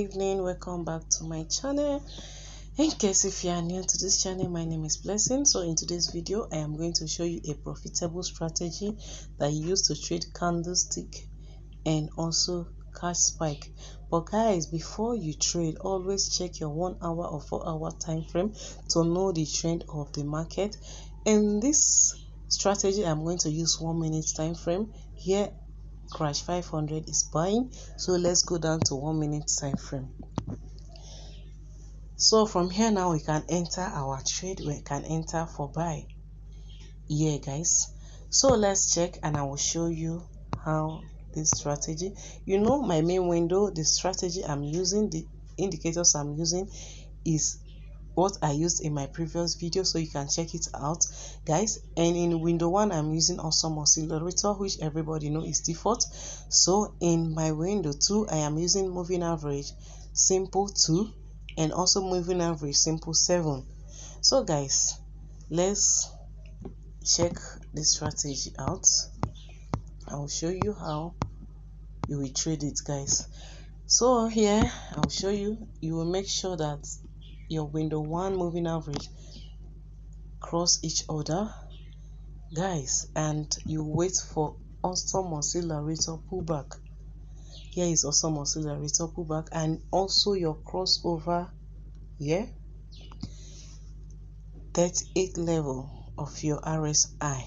evening, welcome back to my channel. In case if you are new to this channel, my name is Blessing. So in today's video I am going to show you a profitable strategy that you use to trade candlestick and also cash spike. But guys, before you trade, always check your 1 hour or 4 hour time frame to know the trend of the market. In this strategy I'm going to use 1 minute time frame. Here crash 500 is buying, so let's go down to 1 minute time frame. So from here now we can enter our trade. We can enter for buy here, guys. So let's check and I will show you how this strategy, my main window, the strategy I'm using, the indicators I'm using is what I used in my previous video, so you can check it out, guys. And in window 1 I'm using awesome oscillator, which everybody know is default. So in my window 2 I am using moving average simple 2 and also moving average simple 7. So guys, let's check this strategy out. I will show you how you will trade it, guys. So here I'll show you. You will make sure that your window 1 moving average cross each other, guys, and you wait for awesome oscillator pullback. Here is awesome oscillator pullback, and also your crossover here, 38 level of your RSI.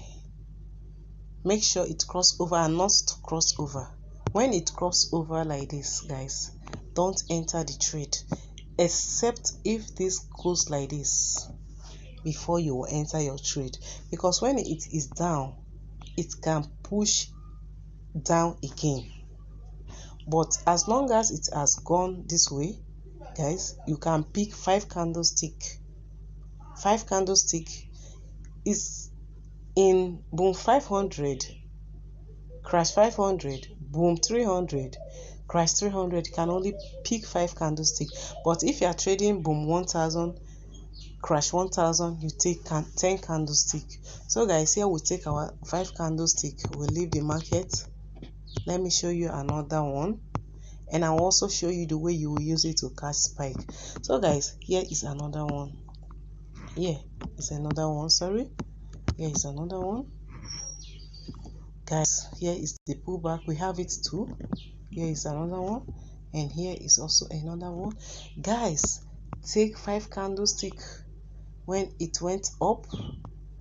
Make sure it cross over and not to cross over. When it cross over like this, guys, don't enter the trade, except if this goes like this before you will enter your trade, because when it is down it can push down again. But as long as it has gone this way, guys, you can pick 5 candlestick. 5 candlestick is in boom 500, crash 500, boom 300, crash 300. You can only pick 5 candlestick. But if you are trading boom 1000, crash 1000, you take 10 candlestick. So guys, here we take our 5 candlestick. We'll leave the market. Let me show you another one, and I'll also show you the way you will use it to catch spike. So guys, here is another one. Here is another one. Sorry, here is another one, guys. Here is the pullback. We have it too. Here is another one, and here is also another one. Guys, take 5 candlestick. When it went up,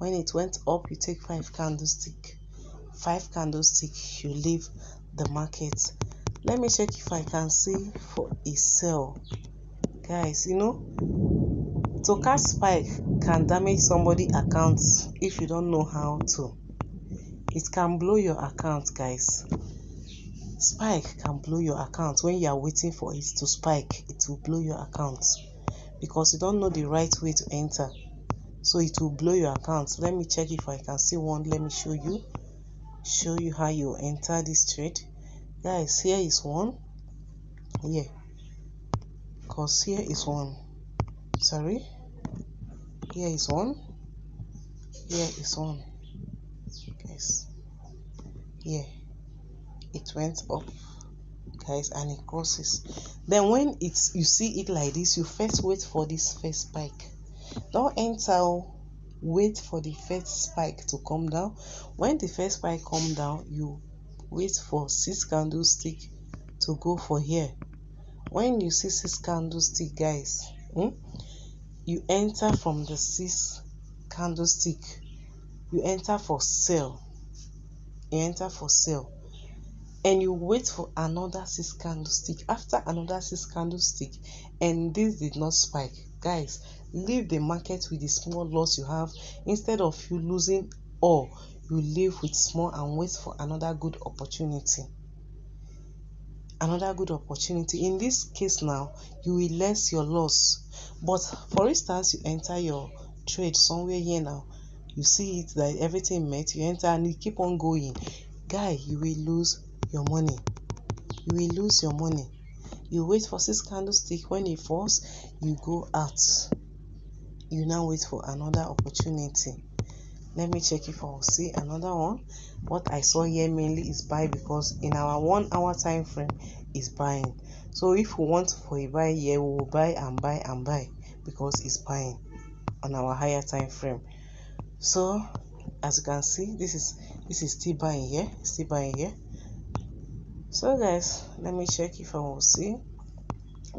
you take 5 candlestick. 5 candlestick, you leave the market. Let me check if I can see for a sell, guys. To catch spike can damage somebody's account if you don't know how to. It can blow your account, guys. Spike can blow your account. When you are waiting for it to spike, it will blow your account because you don't know the right way to enter. So it will blow your account. Let me check if I can see one. Let me show you how you enter this trade, guys. Here is one. Here, because here is one. Sorry, here is one. Here is one, guys. Here it went up, guys, and it crosses. Then when you see it like this, you first wait for this first spike. Don't enter. Wait for the first spike to come down. When the first spike come down, you wait for 6 candlestick to go for here. When you see 6 candlestick, guys, you enter from the 6 candlestick. You enter for sell. And you wait for another 6 candlestick. After another 6 candlestick, and this did not spike, guys, leave the market with the small loss you have. Instead of you losing all, you leave with small and wait for another good opportunity. In this case now, you will less your loss. But for instance, you enter your trade somewhere here now, you see it that everything met, you enter and you keep on going, guy, you will lose your money. You wait for 6 candlestick. When it falls, you go out. You now wait for another opportunity. Let me check if I will see another one. What I saw here mainly is buy, because in our 1 hour time frame is buying. So if we want for a buy here, we will buy and buy and buy because it's buying on our higher time frame. So as you can see, this is still buying here, still buying here. So guys, let me check if I will see.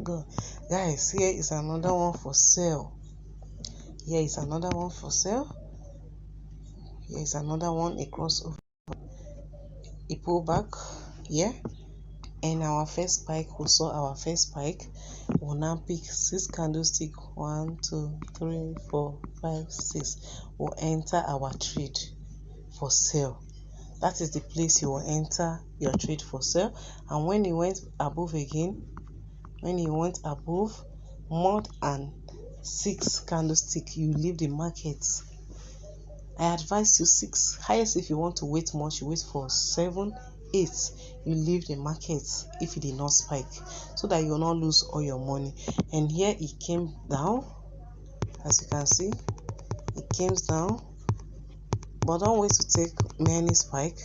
Good guys, here is another one for sale. Here is another one for sale. Here is another one, a crossover, a pullback here. And our first spike, we saw our first spike. We'll now pick 6 candlestick. 1, 2, 3, 4, 5, 6. We'll enter our trade for sale. That is the place you will enter your trade for sale. And when it went above again, when it went above more than 6 candlestick, you leave the market. I advise you 6. Highest if you want to wait much, you wait for 7, 8. You leave the market if it did not spike, so that you will not lose all your money. And here it came down, as you can see, it came down. But don't wait to take many spike.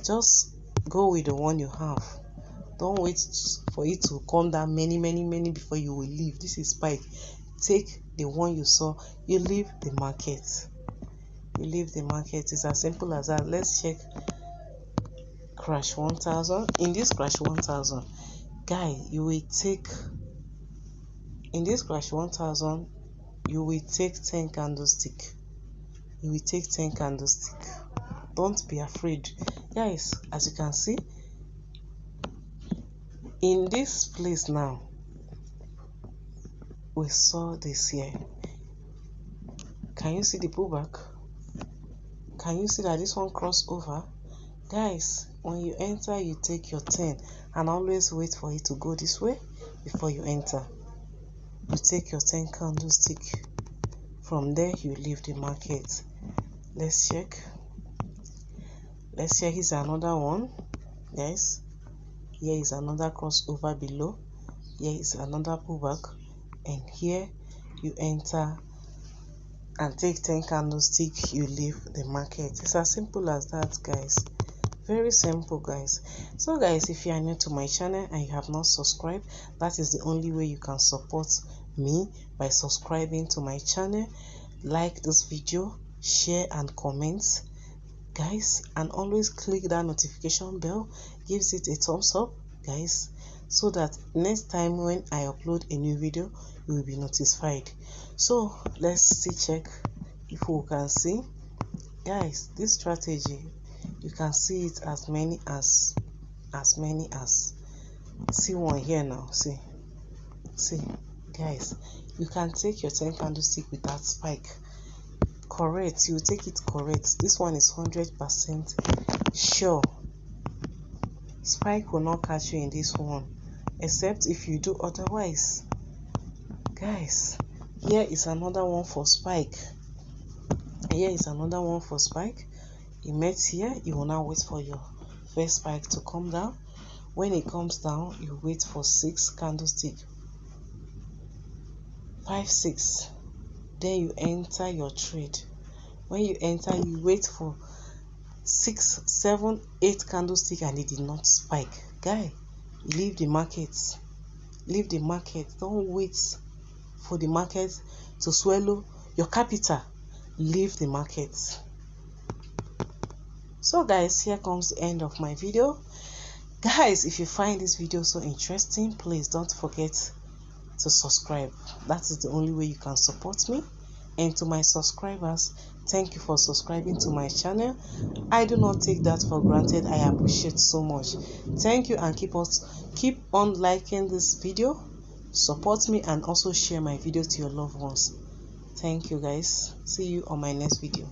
Just go with the one you have. Don't wait for it to come down many before you will leave. This is spike. Take the one you saw, you leave the market. You leave the market. It's as simple as that. Let's check crash 1000. In this crash 1000, guy, you will take, in this crash 1000, you will take 10 candlestick. You will take 10 candlestick. Don't be afraid, guys. As you can see, in this place now, we saw this here. Can you see the pullback? Can you see that this one crossed over? Guys, when you enter, you take your 10 and always wait for it to go this way before you enter. You take your 10 candlestick. From there, you leave the market. Let's check. Let's check. Here's another one, guys. Here is another crossover below. Here is another pullback, and here you enter and take 10 candlestick. You leave the market. It's as simple as that, guys. Very simple, guys. So guys, if you are new to my channel and you have not subscribed, that is the only way you can support me, by subscribing to my channel. Like this video, share and comment, guys, and always click that notification bell, gives it a thumbs up, guys, so that next time when I upload a new video, you will be notified. So let's see, check if we can see, guys, this strategy, you can see it as many as see one here now. See guys, you can take your 10 candlestick with that spike. Correct, you take it correct. This one is 100% sure. Spike will not catch you in this one, except if you do otherwise. Guys, here is another one for spike. Here is another one for spike. You met here, you will now wait for your first spike to come down. When it comes down, you wait for 6 candlestick. 5, 6. Then you enter your trade. When you enter, you wait for 6, 7, 8 candlestick and it did not spike. Guy, leave the market. Leave the market. Don't wait for the market to swallow your capital. Leave the market. So guys, here comes the end of my video. Guys, if you find this video so interesting, please don't forget to subscribe. That is the only way you can support me. And to my subscribers, thank you for subscribing to my channel. I do not take that for granted. I appreciate so much. Thank you, and keep on liking this video, support me, and also share my video to your loved ones. Thank you, guys. See you on my next video.